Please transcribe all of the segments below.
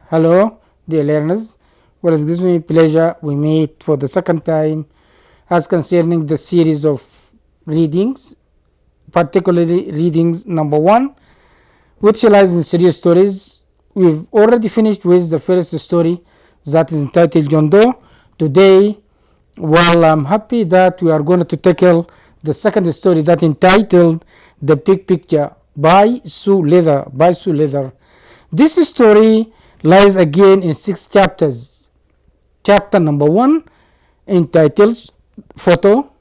Hello, dear learners. Well, it gives me pleasure we meet for the second time as concerning the series of readings, particularly readings number 1, which lies in serious stories. We've already finished with the first story that is entitled John Doe. Today, well, I'm happy that we are going to tackle the second story that entitled The Big Picture by Sue Leather. This story lies again in 6 chapters. Chapter number 1 entitled Photo,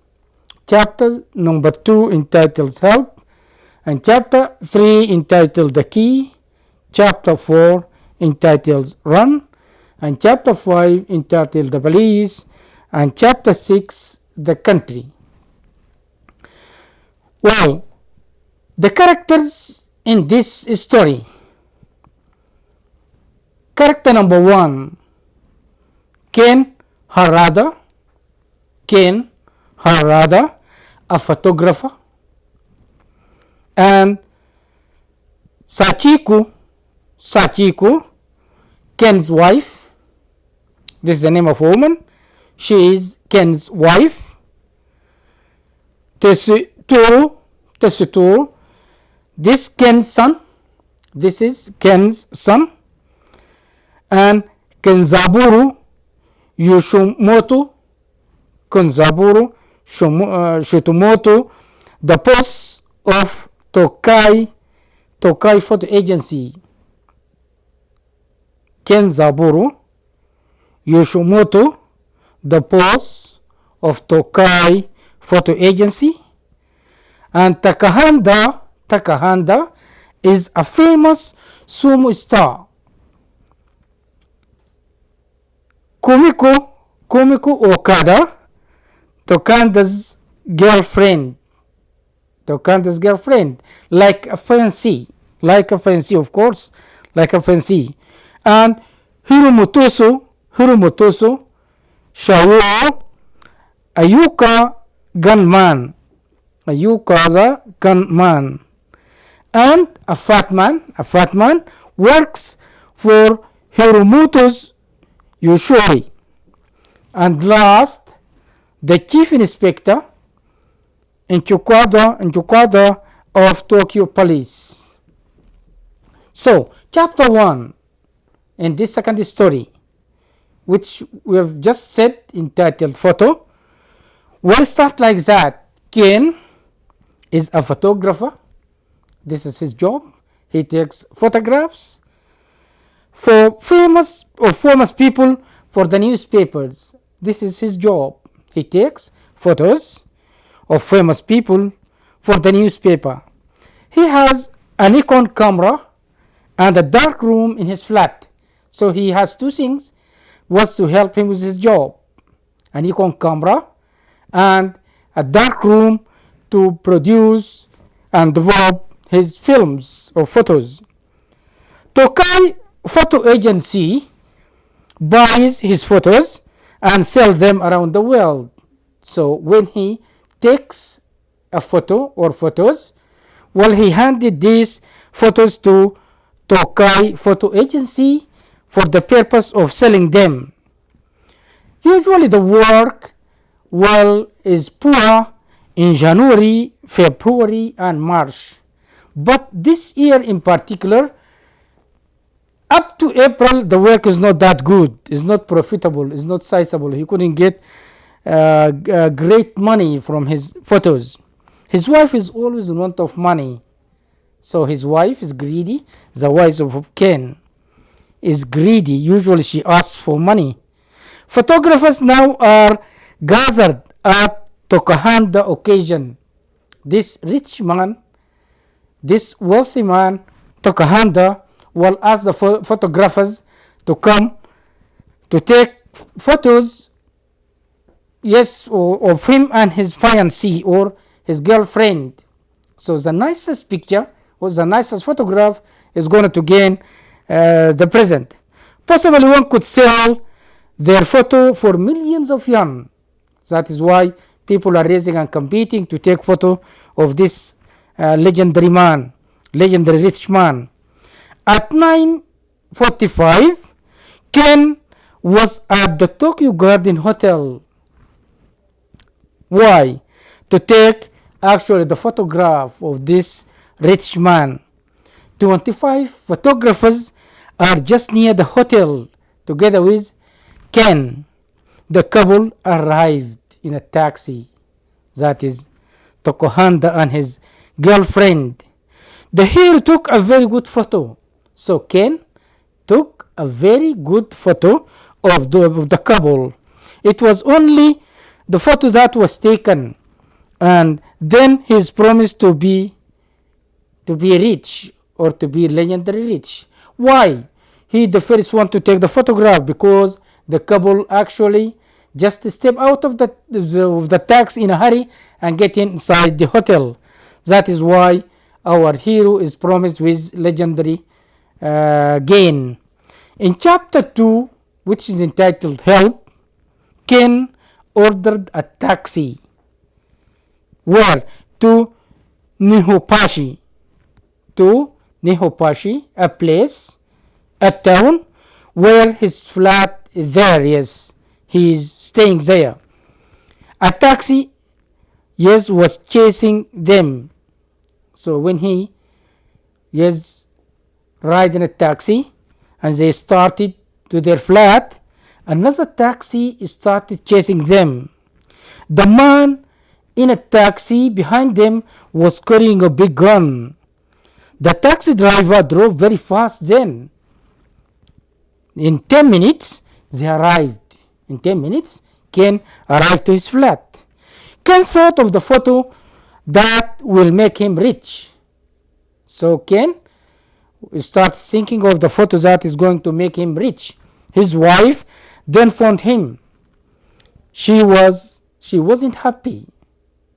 chapter number 2 entitled Help, and chapter 3 entitled The Key, chapter 4 entitled Run, and chapter 5 entitled The Police, and chapter 6 The Country. Well, the characters in this story. Character number 1, Ken Harada, a photographer, and Sachiko, Ken's wife. This is the name of a woman. She is Ken's wife. Tesuturu, this Ken's son. This is Ken's son. And Kenzaburo Yoshimoto, Shutomoto, the boss of Tokai Photo Agency. Kenzaburo Yoshimoto, the boss of Tokai Photo Agency. And Takahanda is a famous sumo star. Kumiko Okada, Tokanda's girlfriend, like a fancy, of course, like a fancy. And Hiromotoso, Shao, Ayuka gunman, the gunman. And a fat man works for Hiromoto's usually. And last, the chief inspector in Chukada of Tokyo Police. So, chapter 1 in this second story, which we have just said entitled Photo, will start like that. Ken is a photographer. This is his job. He takes photographs for famous people for the newspapers. This is his job. He takes photos of famous people for the newspaper. He has a Nikon camera and a dark room in his flat. So he has 2 things was to help him with his job: a Nikon camera and a dark room to produce and develop his films or photos. Tokai Photo Agency buys his photos and sells them around the world. So when he takes a photo or photos, well, he handed these photos to Tokai Photo Agency for the purpose of selling them. Usually the work, well, is poor in January, February, and March. But this year in particular, up to April, the work is not that good. It's not profitable. It's not sizable. He couldn't get great money from his photos. His wife is always in want of money. So his wife is greedy. The wife of Ken is greedy. Usually she asks for money. Photographers now are gathered at Tokahanda occasion. This rich man, this wealthy man, Tokahanda, will ask the photographers to come to take photos, yes, of him and his fiancée or his girlfriend. So the nicest picture or the nicest photograph is going to gain the present. Possibly one could sell their photo for millions of yuan. That is why people are raising and competing to take photo of this legendary man, legendary rich man. At 9:45, Ken was at the Tokyo Garden Hotel. Why? To take actually the photograph of this rich man. 25 photographers are just near the hotel together with Ken. The couple arrived in a taxi, that is Tokohanda and his girlfriend. The hero took a very good photo. So Ken took a very good photo of the couple. It was only the photo that was taken, and then he is promised to be rich or to be legendary rich. Why? He the first one to take the photograph because the couple actually just step out of the taxi in a hurry and get inside the hotel. That is why our hero is promised with legendary gain. In chapter 2, which is entitled Help, Ken ordered a taxi. Where? To Nihopashi. To Nihopashi, a place, a town where his flat is there. Yes, he is staying there. A taxi, yes, was chasing them. So when he, yes, ride in a taxi and they started to their flat, another taxi started chasing them. The man in a taxi behind them was carrying a big gun. The taxi driver drove very fast then. In 10 minutes, they arrived. In 10 minutes, Ken arrived to his flat. Ken thought of the photo that will make him rich. So Ken starts thinking of the photo that is going to make him rich. His wife then found him. She wasn't happy.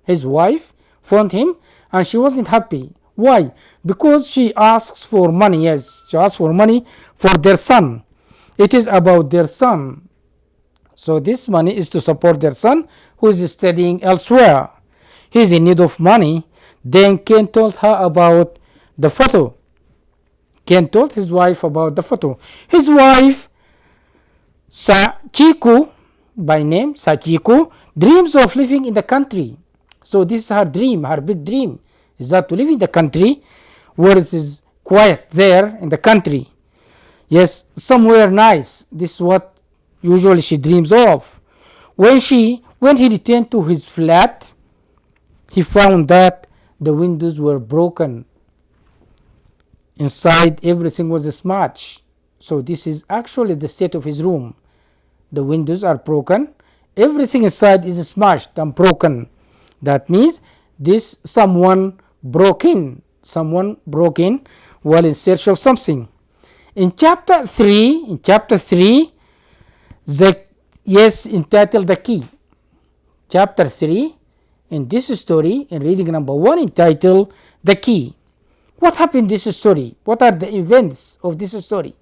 His wife found him and she wasn't happy. Why? Because she asks for money. Yes, she asks for money for their son. It is about their son. So this money is to support their son who is studying elsewhere. He is in need of money. Then Ken told her about the photo. Ken told his wife about the photo. His wife, Sachiko, by name Sachiko, dreams of living in the country. So this is her dream, her big dream, is that to live in the country where it is quiet there in the country. Yes, somewhere nice. This is what usually she dreams of. When he returned to his flat, he found that the windows were broken. Inside, everything was smashed. So this is actually the state of his room. The windows are broken. Everything inside is smashed and broken. That means someone broke in. Someone broke in while in search of something. In chapter 3, entitled The Key. Chapter 3, in this story, in reading number 1, entitled The Key. What happened in this story? What are the events of this story?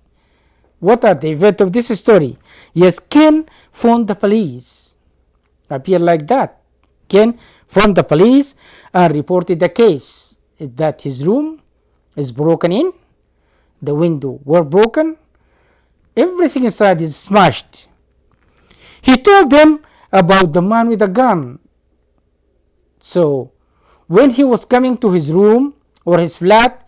What are the events of this story? Yes, Ken phoned the police. Appear like that. Ken phoned the police and reported the case that his room is broken in. The window were broken. Everything inside is smashed. He told them about the man with the gun. So when he was coming to his room or his flat,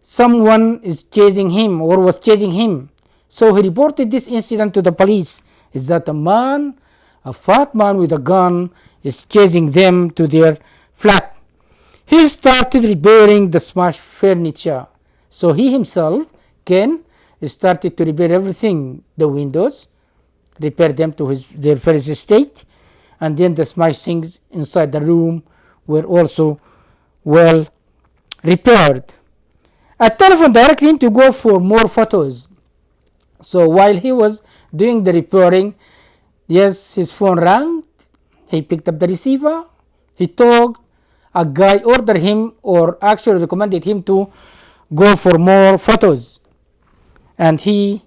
someone is chasing him or was chasing him. So he reported this incident to the police. Is that a fat man with a gun is chasing them to their flat. He started repairing the smashed furniture. So he himself, Ken, started to repair everything, the windows, repair them to their first state, and then the smashed things inside the room were also well repaired. A telephone directed him to go for more photos. So while he was doing the repairing, yes, his phone rang. He picked up the receiver. He talked. A guy ordered him, or actually recommended him, to go for more photos, and he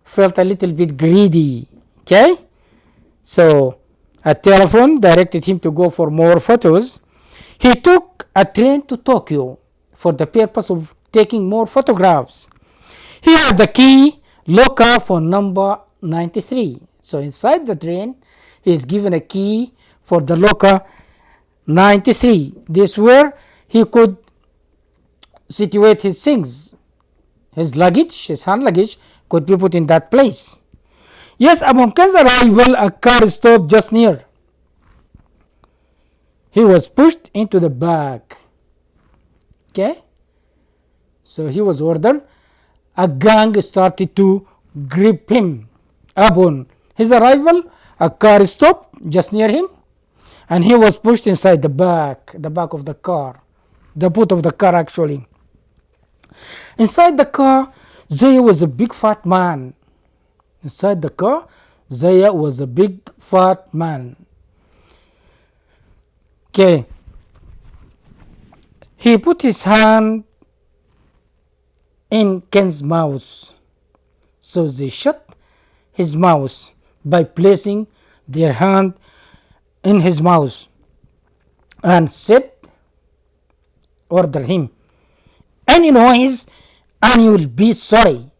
felt a little bit greedy. Okay, so a telephone directed him to go for more photos. He took a train to Tokyo for the purpose of taking more photographs. He had the key locker for number 93. So inside the train, he is given a key for the locker 93. This where he could situate his things. His luggage, his hand luggage, could be put in that place. Yes, upon Ken's arrival, a car stopped just near. He was pushed into the back. Okay, so he was ordered. A gang started to grip him. Upon his arrival, a car stopped just near him, and he was pushed inside the back of the car, the boot of the car actually. Inside the car, Zaya was a big fat man. Inside the car, Zaya was a big fat man. Okay. He put his hand in Ken's mouth. So they shut his mouth by placing their hand in his mouth and said, order him, any noise and you will be sorry.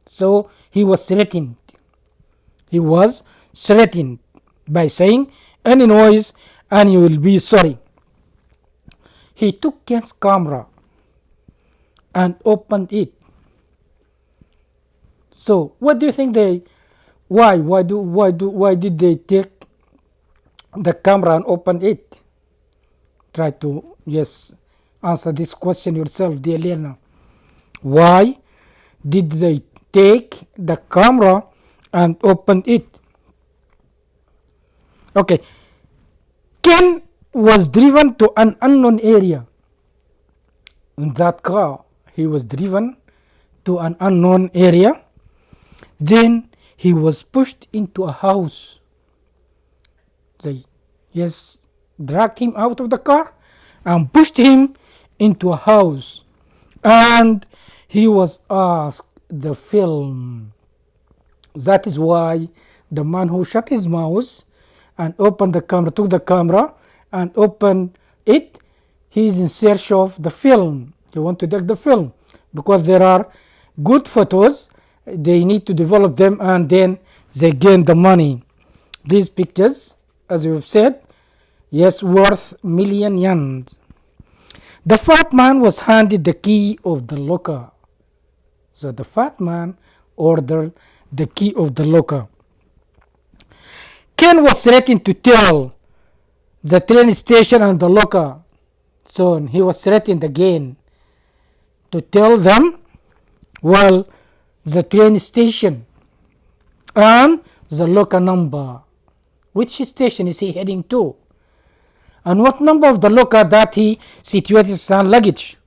So he was threatened. He was threatened by saying, any noise and you will be sorry. He took Ken's camera and opened it. So what do you think why did they take the camera and open it? Try to answer this question yourself, dear learner. Why did they take the camera and open it? Okay, Ken was driven to an unknown area. In that car, he was driven to an unknown area. Then he was pushed into a house. They dragged him out of the car and pushed him into a house, and he was asked the film. That is why the man who shut his mouth and opened the camera, took the camera and opened it, he is in search of the film. They want to take the film because there are good photos. They need to develop them and then they gain the money. These pictures, as we have said, worth million yen. The fat man was handed the key of the locker. So the fat man ordered the key of the locker. Ken was threatened to tell the train station and the locker. So he was threatened again to tell them, the train station and the locker number. Which station is he heading to? And what number of the locker that he situated his hand luggage?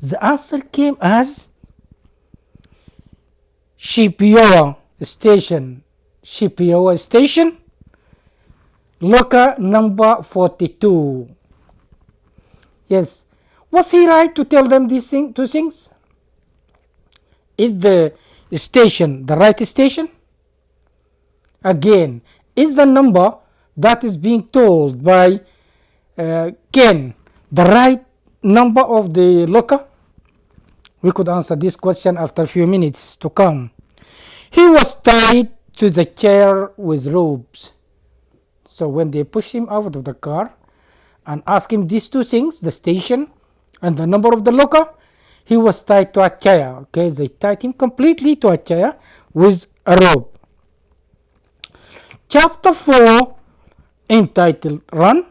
The answer came as Shipioa station. Shipioa station, locker number 42. Yes. Was he right to tell them these two things? Is the station the right station? Again, is the number that is being told by Ken the right number of the locker? We could answer this question after a few minutes to come. He was tied to the chair with ropes. So when they pushed him out of the car and asked him these two things, the station and the number of the locker, he was tied to a chair. Okay, they tied him completely to a chair with a rope. Chapter 4, entitled Run.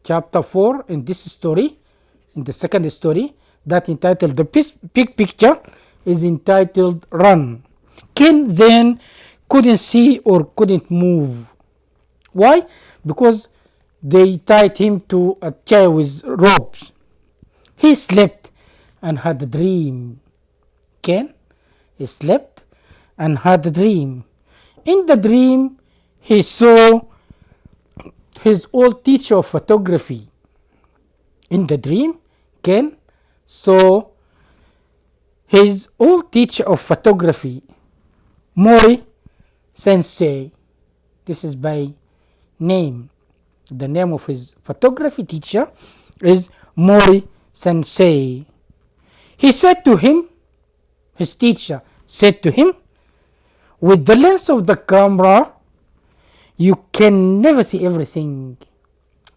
Chapter 4 in this story, in the second story, that entitled The Big Picture, is entitled Run. Ken then couldn't see or couldn't move. Why? Because they tied him to a chair with ropes. He slept and had a dream. Ken slept and had a dream. In the dream, he saw his old teacher of photography. In the dream, Ken saw his old teacher of photography, Mori Sensei. This is by name. The name of his photography teacher is Mori Sensei. He said to him, his teacher said to him, with the lens of the camera, you can never see everything.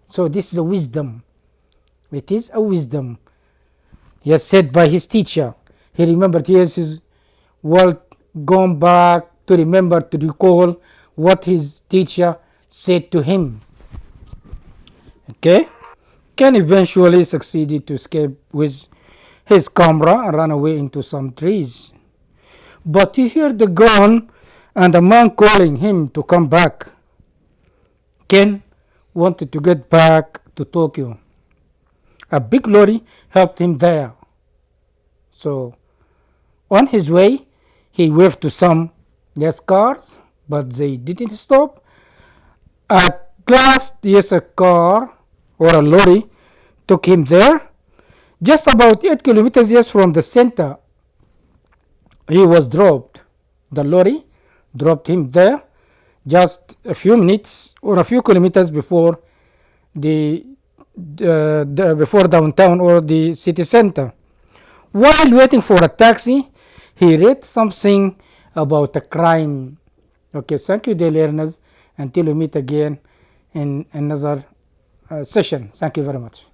So this is a wisdom. It is a wisdom. Yes, said by his teacher. He remembered, yes, his world gone back to remember, to recall what his teacher said to him. Okay? Ken eventually succeeded to escape with his camera and ran away into some trees. But he heard the gun and a man calling him to come back. Ken wanted to get back to Tokyo. A big lorry helped him there. So on his way, he waved to some cars, but they didn't stop. At last, yes, a car or a lorry took him there. Just about 8 kilometers from the center, he was dropped. The lorry dropped him there just a few minutes or a few kilometers before before downtown or the city center. While waiting for a taxi, he read something about a crime. Okay, thank you, dear learners. Until we meet again in another session. Thank you very much.